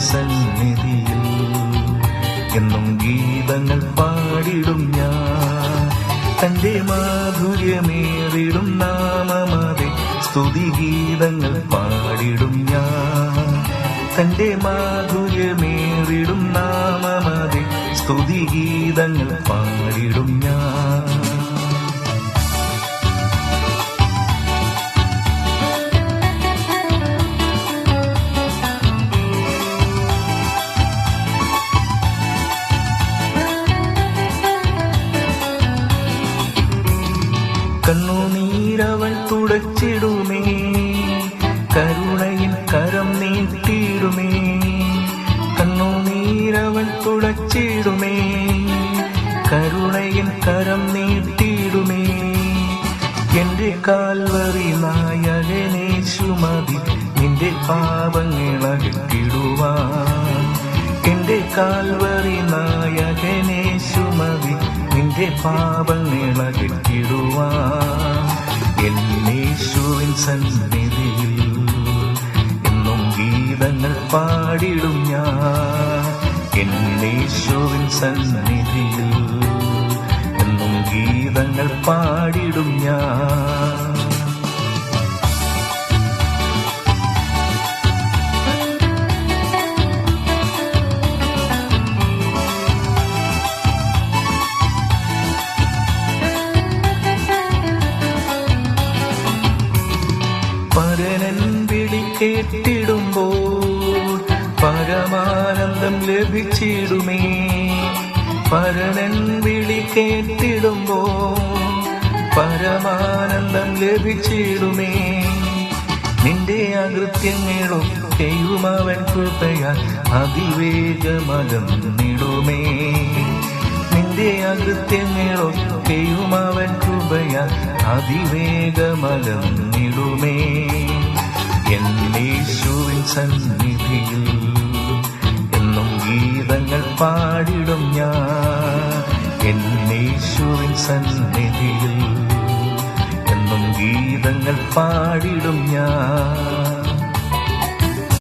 സന്നിധിയിൽ എന്നും ഗീതങ്ങൾ പാടിടും ഞാൻ. തന്റെ മാധുര്യമേറിടും നാമമതെ സ്തുതിഗീതങ്ങൾ പാടിടും ഞാൻ. തന്റെ മാധുര്യമേറിടും നാമമതെ സ്തുതിഗീതങ്ങൾ പാടിടും ഞാൻ. കണ്ണുനീരവൾ തുടച്ചിടുമേ, കരുണയിൽ കരം നീട്ടിയിടുമേ. കണ്ണുനീരവൾ തുടച്ചിടുമേ, കരുണയിൽ കരം നീട്ടിയിടുമേ. എന്റെ കാൽവറി നായകനേശുമതി നിന്റെ പാപങ്ങളകറ്റിടുവാൻ. എന്റെ കാൽവറി നായകനേശുമതി നിന്റെ പാപങ്ങളകറ്റിടുവാൻ. എന്നേശുവിൻ സന്നിധിയിൽ എന്നും ഗീതങ്ങൾ പാടിടും ഞാൻ. എന്നേശുവിൻ സന്നിധിയിൽ എന്നും ഗീതങ്ങൾ പാടിടും ഞാൻ. പരനൻ വിളി കേട്ടിടുമ്പോൾ പരമാനന്ദം ലഭിച്ചിടുമേ. പരനൻ വിളി കേട്ടിടുമ്പോൾ പരമാനന്ദം ലഭിച്ചിടുമേ. നിന്റെ അകൃത്യങ്ങളൊക്കെയും അവൻ കൃപയാൽ അതിവേഗമകന്നിടുമേ. നിന്റെ അകൃത്യങ്ങളൊക്കെയും അവൻ കൃപയാൽ അതിവേഗമകന്നിടുമേ. എന്നേശുവിൻ സന്നിധിയിൽ എന്നും ഗീതങ്ങൾ പാടിടും ഞാൻ. എന്നേശുവിൻ സന്നിധിയിൽ എന്നും ഗീതങ്ങൾ പാടിടും ഞാൻ.